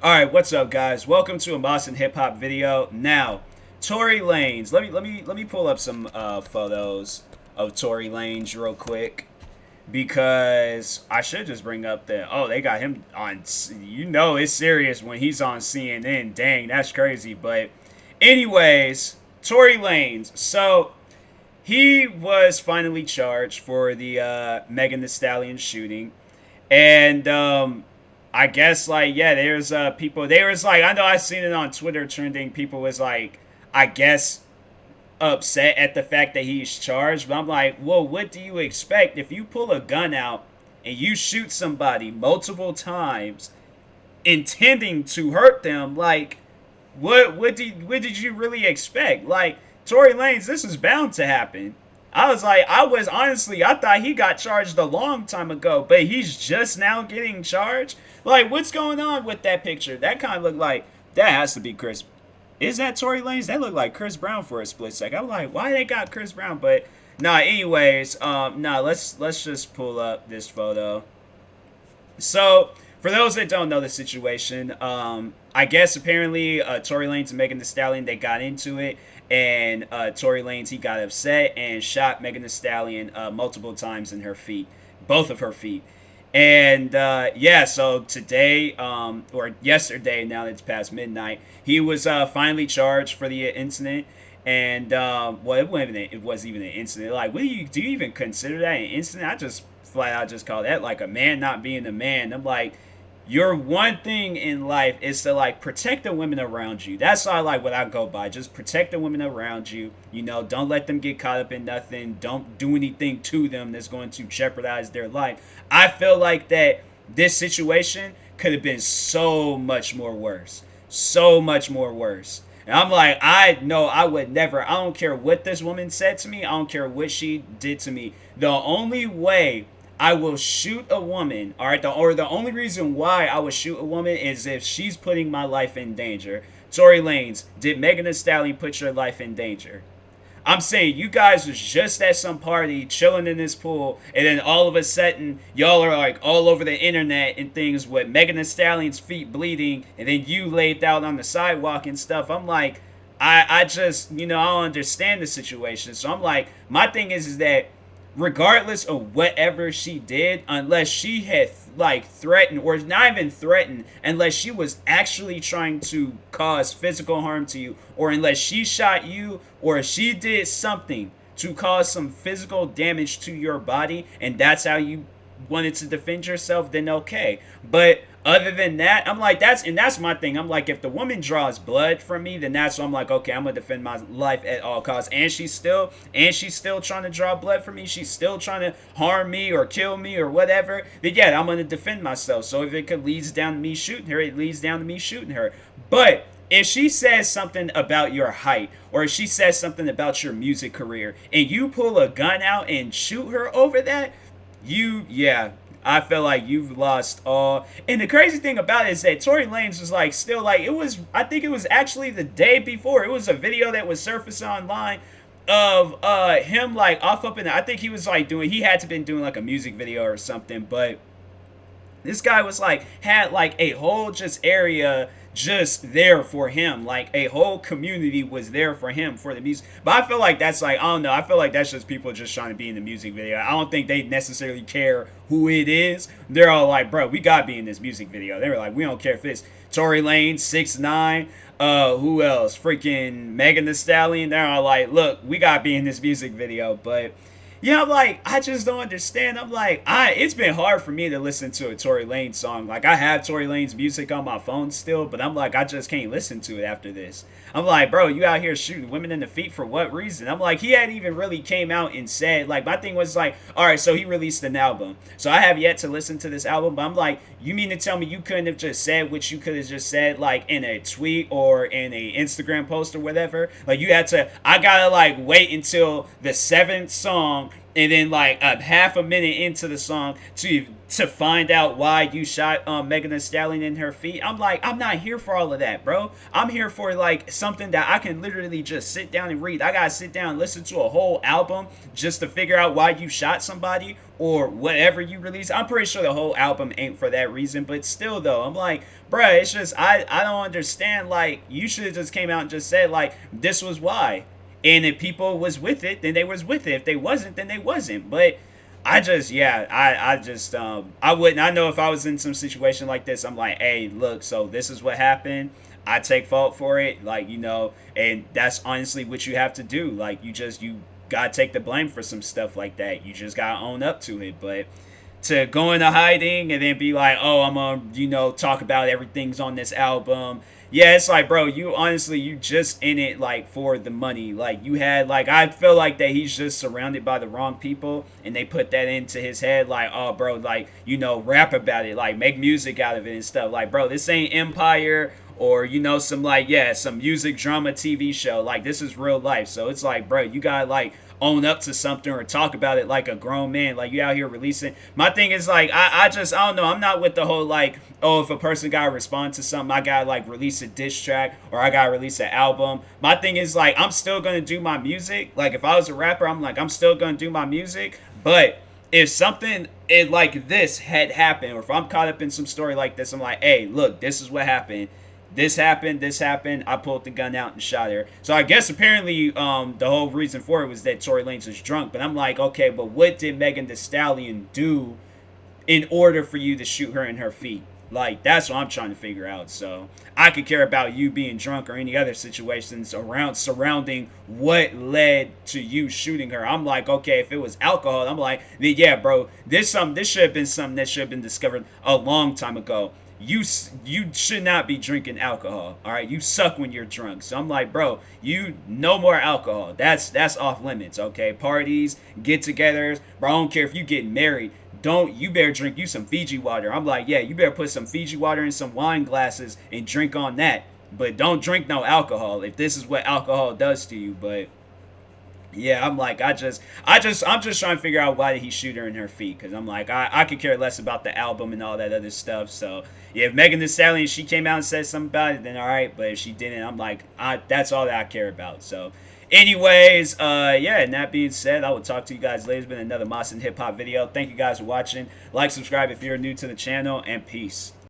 Alright, what's up guys? Welcome to a Moss and Hip Hop video. Now, Tory Lanez. Let me pull up some photos of Tory Lanez real quick. Because I should just bring up they got him on, it's serious when he's on CNN. Dang, that's crazy. But anyways, Tory Lanez. So he was finally charged for the Megan Thee Stallion shooting. And I guess there's people. There was I know I seen it on Twitter trending. People was I guess upset at the fact that he's charged. But I'm like, well, what do you expect if you pull a gun out and you shoot somebody multiple times, intending to hurt them? Like, what did you really expect? Like, Tory Lanez, this is bound to happen. I thought he got charged a long time ago, but he's just now getting charged. Like, what's going on with that picture? That kind of looked like that has to be Chris. Is that Tory Lanez? That looked like Chris Brown for a split second. I'm like, why they got Chris Brown? But nah. Anyways, let's just pull up this photo. So for those that don't know the situation, I guess apparently Tory Lanez and Megan Thee Stallion, they got into it, and Tory Lanez, he got upset and shot Megan Thee Stallion multiple times in her feet, both of her feet. And so today, or yesterday, now that it's past midnight, he was finally charged for the incident. And it wasn't even an incident. Like, do you even consider that an incident? I just flat out just call that like a man not being a man. I'm like, your one thing in life is to protect the women around you. That's all what I go by. Just protect the women around you. Don't let them get caught up in nothing. Don't do anything to them that's going to jeopardize their life. I feel like that this situation could have been so much more worse. So much more worse. And I'm like, I know I would never. I don't care what this woman said to me. I don't care what she did to me. The only way I will shoot a woman, all right, the only reason why I would shoot a woman is if she's putting my life in danger. Tory Lanez, did Megan Thee Stallion put your life in danger? I'm saying you guys was just at some party chilling in this pool, and then all of a sudden y'all are all over the internet and things with Megan Thee Stallion's feet bleeding, and then you laid out on the sidewalk and stuff. I'm like, I just I don't understand the situation. So I'm like, my thing is that regardless of whatever she did, unless she had threatened, or not even threatened, unless she was actually trying to cause physical harm to you, or unless she shot you, or she did something to cause some physical damage to your body, and that's how you wanted to defend yourself, then okay. But other than that, I'm like, that's my thing. I'm like, if the woman draws blood from me, then that's when I'm like, okay, I'm gonna defend my life at all costs. And she's still trying to draw blood from me. She's still trying to harm me or kill me or whatever. Then yeah, I'm gonna defend myself. So if it leads down to me shooting her, it leads down to me shooting her. But if she says something about your height, or if she says something about your music career, and you pull a gun out and shoot her over that, I feel like you've lost all. And the crazy thing about it is that Tory Lanez was still I think it was actually the day before. It was a video that was surfacing online of him off up in I think he was he had to been doing a music video or something, but this guy was had a whole just area just there for him. A whole community was there for him for the music. But I feel like that's I don't know. I feel like that's just people just trying to be in the music video. I don't think they necessarily care who it is. They're all like, bro, we gotta be in this music video. They were like, we don't care if it's Tory Lanez, 6ix9ine, who else? Freaking Megan Thee Stallion. They're all like, look, we gotta be in this music video. But yeah, I'm like, I just don't understand. I'm like, it's been hard for me to listen to a Tory Lanez song. I have Tory Lanez music on my phone still, but I'm like, I just can't listen to it after this. I'm like, bro, you out here shooting women in the feet for what reason? I'm like, he hadn't even really came out and said, my thing was all right, so he released an album. So I have yet to listen to this album, but I'm like, you mean to tell me you couldn't have just said what you could have just said, in a tweet or in a Instagram post or whatever? You had to, I gotta wait until the 7th song and then like a half a minute into the song to find out why you shot Megan Thee Stallion in her feet. I'm like, I'm not here for all of that, bro. I'm here for like something that I can literally just sit down and read. I gotta sit down and listen to a whole album just to figure out why you shot somebody or whatever you release. I'm pretty sure the whole album ain't for that reason, but still though, I'm like, bruh, it's just I don't understand. Like, you should have just came out and just said like this was why. And if people was with it, then they was with it. If they wasn't, then they wasn't. But I just, yeah, I just, I wouldn't. I know if I was in some situation like this, I'm like, hey, look, so this is what happened. I take fault for it, like, you know, and that's honestly what you have to do. Like, you gotta take the blame for some stuff like that. You just gotta own up to it. But to go into hiding and then be like, oh, I'm gonna, you know, talk about everything's on this album. Yeah, it's like, bro, you honestly, you just in it like for the money. Like, you had like, I feel like that he's just surrounded by the wrong people, and they put that into his head. Like, oh, bro, like, you know, rap about it, like make music out of it and stuff. Like, bro, this ain't Empire or, you know, some like, yeah, some music drama TV show. Like, this is real life. So it's like, bro, you gotta like own up to something or talk about it like a grown man. Like, you out here releasing. My thing is like, I don't know. I'm not with the whole like, oh, if a person gotta respond to something, I gotta like release a diss track or I gotta release an album. My thing is like, I'm still gonna do my music. Like, if I was a rapper, I'm like, I'm still gonna do my music. But if something like this had happened, or if I'm caught up in some story like this, I'm like, hey, look, this is what happened. This happened. I pulled the gun out and shot her. So I guess apparently the whole reason for it was that Tory Lanez was drunk. But I'm like, okay, but what did Megan Thee Stallion do in order for you to shoot her in her feet? Like, that's what I'm trying to figure out. So I could care about you being drunk or any other situations around surrounding what led to you shooting her. I'm like, okay, if it was alcohol, I'm like, yeah, bro, this should have been something that should have been discovered a long time ago. You should not be drinking alcohol. All right, you suck when you're drunk. So I'm like, bro, you no more alcohol. That's off limits. Okay, parties, get-togethers, bro. I don't care if you get married. You better drink you some Fiji water. I'm like, yeah, you better put some Fiji water in some wine glasses and drink on that. But don't drink no alcohol if this is what alcohol does to you. But yeah, I'm like, I'm just trying to figure out why did he shoot her in her feet? Because I'm like, I could care less about the album and all that other stuff. So yeah, if Megan Thee Stallion, she came out and said something about it, then all right. But if she didn't, I'm like, that's all that I care about. So anyways, yeah, and that being said, I will talk to you guys later. It's been another Moss and Hip Hop video. Thank you guys for watching. Like, subscribe if you're new to the channel, and peace.